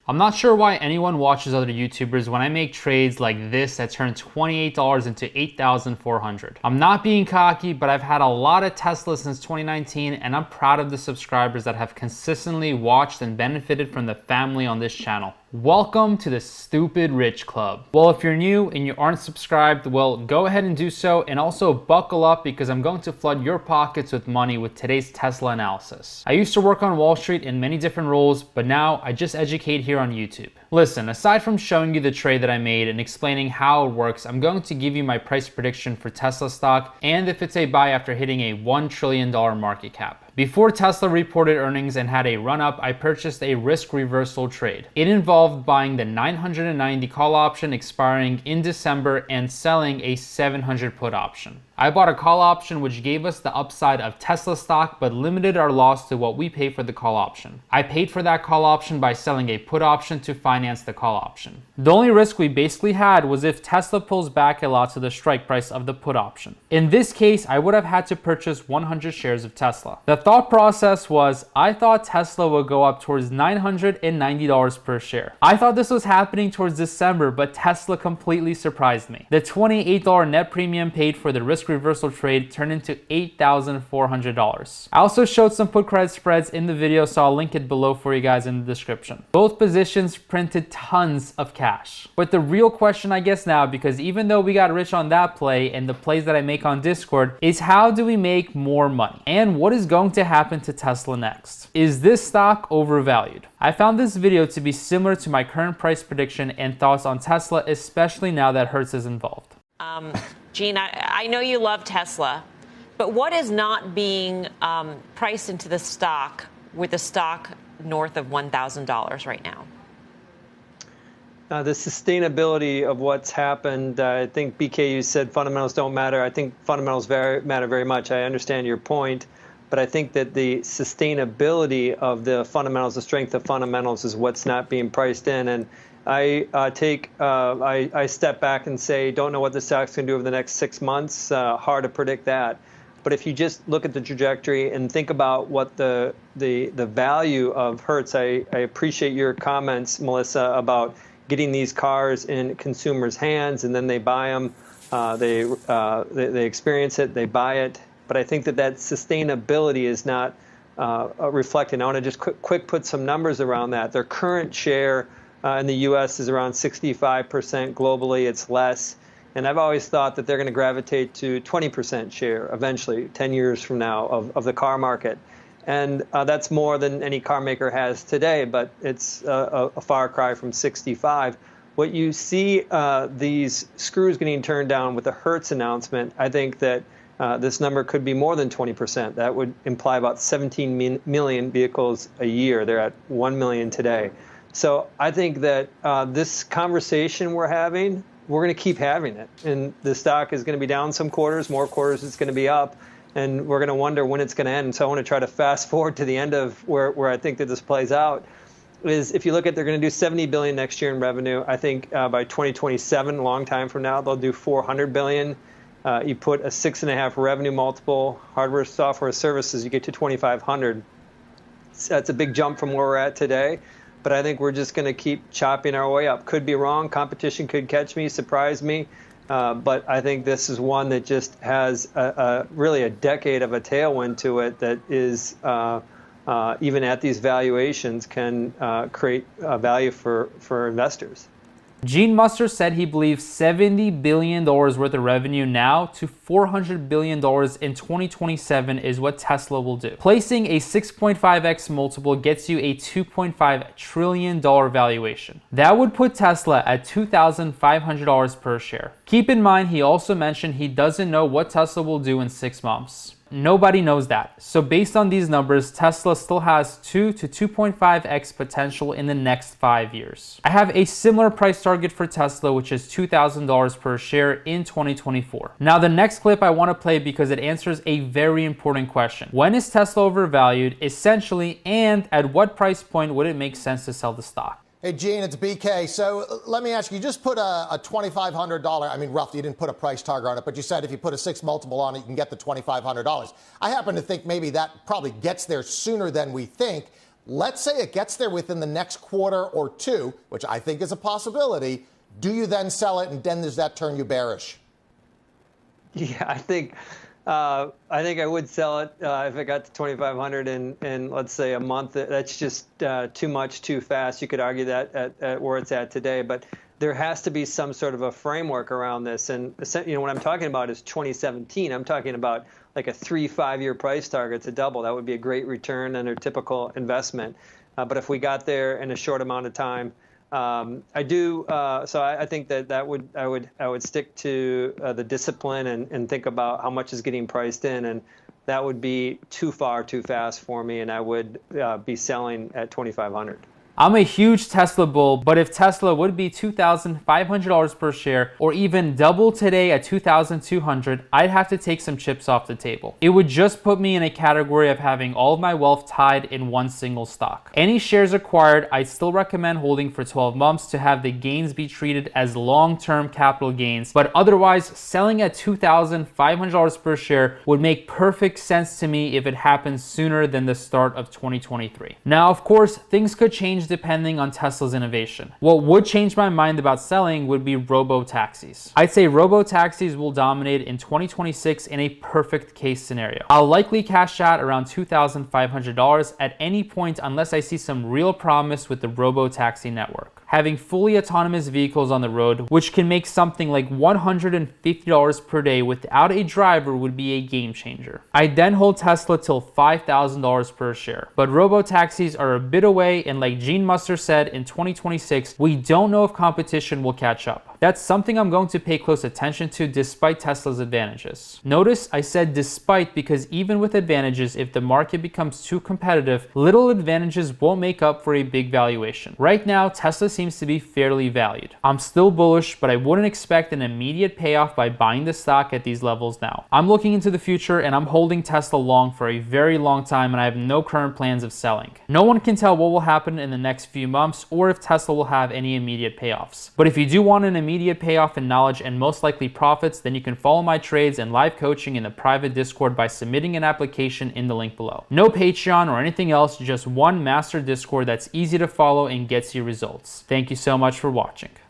I'm not sure why anyone watches other YouTubers when I make trades like this that turn $28 into $8,400. I'm not being cocky, but I've had a lot of Tesla since 2019, and I'm proud of the subscribers that have consistently watched and benefited from the family on this channel. Welcome to the Stupid Rich Club. Well, if you're new and you aren't subscribed, well, go ahead and do so, and also buckle up because I'm going to flood your pockets with money with today's Tesla analysis. I used to work on Wall Street in many different roles, but now I just educate here on YouTube. Listen, aside from showing you the trade that I made and explaining how it works, I'm going to give you my price prediction for Tesla stock and if it's a buy after hitting a $1 trillion market cap. Before Tesla reported earnings and had a run-up, I purchased a risk reversal trade. It involved buying the 990 call option expiring in December and selling a 700 put option. I bought a call option which gave us the upside of Tesla stock but limited our loss to what we pay for the call option. I paid for that call option by selling a put option to finance the call option. The only risk we basically had was if Tesla pulls back a lot to the strike price of the put option. In this case, I would have had to purchase 100 shares of Tesla. The thought process was I thought Tesla would go up towards $990 per share. I thought this was happening towards December, but Tesla completely surprised me. The $28 net premium paid for the risk reversal trade turned into $8,400. I also showed some put credit spreads in the video, so I'll link it below for you guys in the description. Both positions printed tons of cash. But the real question I guess now, because even though we got rich on that play and the plays that I make on Discord, is how do we make more money? And what is going to happen to Tesla next? Is this stock overvalued? I found this video to be similar to my current price prediction and thoughts on Tesla, especially now that Hertz is involved. Gene, I know you love Tesla, but what is not being priced into the stock with the stock north of $1,000 right now? The sustainability of what's happened. I think BKU said fundamentals don't matter. I think fundamentals matter very much. I understand your point, but I think that the sustainability of the fundamentals, the strength of fundamentals, is what's not being priced in. And I step back and say, don't know what the stock's going to do over the next 6 months. Hard to predict that. But if you just look at the trajectory and think about what the value of Hertz, I appreciate your comments, Melissa, about getting these cars in consumers' hands and then they buy them, they experience it, they buy it. But I think that sustainability is not reflected. I want to just quick put some numbers around that. Their current share in the U.S. is around 65%. Globally, it's less. And I've always thought that they're going to gravitate to 20% share eventually, 10 years from now, of the car market. And that's more than any car maker has today, but it's a far cry from 65. What you see these screws getting turned down with the Hertz announcement, I think that this number could be more than 20%. That would imply about 17 million vehicles a year. They're at 1 million today. So I think that this conversation we're having, we're going to keep having it. And the stock is going to be down some quarters, more quarters it's going to be up. And we're going to wonder when it's going to end. And so I want to try to fast forward to the end of where I think that this plays out. Is if you look at, they're going to do $70 billion next year in revenue. I think by 2027, a long time from now, they'll do $400 billion. You put a 6.5 revenue multiple, hardware, software, services, you get to 2,500. That's a big jump from where we're at today. But I think we're just going to keep chopping our way up. Could be wrong. Competition could catch me, surprise me. But I think this is one that just has really a decade of a tailwind to it that is, even at these valuations, can create value for investors. Gene Muster said he believes $70 billion worth of revenue now to $400 billion in 2027 is what Tesla will do. Placing a 6.5x multiple gets you a $2.5 trillion valuation. That would put Tesla at $2,500 per share. Keep in mind, he also mentioned he doesn't know what Tesla will do in 6 months. Nobody knows that. So based on these numbers, Tesla still has 2 to 2.5x potential in the next 5 years. I have a similar price target for Tesla, which is $2,000 per share in 2024. Now the next clip I want to play because it answers a very important question. When is Tesla overvalued, essentially, and at what price point would it make sense to sell the stock? Hey, Gene, it's BK. So let me ask you, just put a $2,500, I mean, roughly, you didn't put a price target on it, but you said if you put a 6 multiple on it, you can get the $2,500. I happen to think maybe that probably gets there sooner than we think. Let's say it gets there within the next quarter or two, which I think is a possibility. Do you then sell it, and then does that turn you bearish? Yeah, I think I would sell it if it got to 2,500 in let's say a month. That's just too much, too fast. You could argue that at where it's at today, but there has to be some sort of a framework around this. And what I'm talking about is 2017. I'm talking about like a 3-5 year price target to double. That would be a great return under typical investment. But if we got there in a short amount of time, I do. So I think that I would stick to the discipline and think about how much is getting priced in, and that would be too far, too fast for me, and I would be selling at 2,500. I'm a huge Tesla bull, but if Tesla would be $2,500 per share or even double today at $2,200, I'd have to take some chips off the table. It would just put me in a category of having all of my wealth tied in one single stock. Any shares acquired, I still recommend holding for 12 months to have the gains be treated as long-term capital gains, but otherwise selling at $2,500 per share would make perfect sense to me if it happens sooner than the start of 2023. Now, of course, things could change depending on Tesla's innovation. What would change my mind about selling would be robo-taxis. I'd say robo-taxis will dominate in 2026 in a perfect case scenario. I'll likely cash out around $2,500 at any point unless I see some real promise with the robo-taxi network. Having fully autonomous vehicles on the road, which can make something like $150 per day without a driver, would be a game changer. I'd then hold Tesla till $5,000 per share. But robo-taxis are a bit away, and like Gene Muster said, in 2026, we don't know if competition will catch up. That's something I'm going to pay close attention to despite Tesla's advantages. Notice I said despite because even with advantages, if the market becomes too competitive, little advantages won't make up for a big valuation. Right now, Tesla seems to be fairly valued. I'm still bullish, but I wouldn't expect an immediate payoff by buying the stock at these levels now. I'm looking into the future and I'm holding Tesla long for a very long time, and I have no current plans of selling. No one can tell what will happen in the next few months or if Tesla will have any immediate payoffs. But if you do want an immediate payoff in knowledge and most likely profits, then you can follow my trades and live coaching in the private Discord by submitting an application in the link below. No Patreon or anything else, just one master Discord that's easy to follow and gets you results. Thank you so much for watching.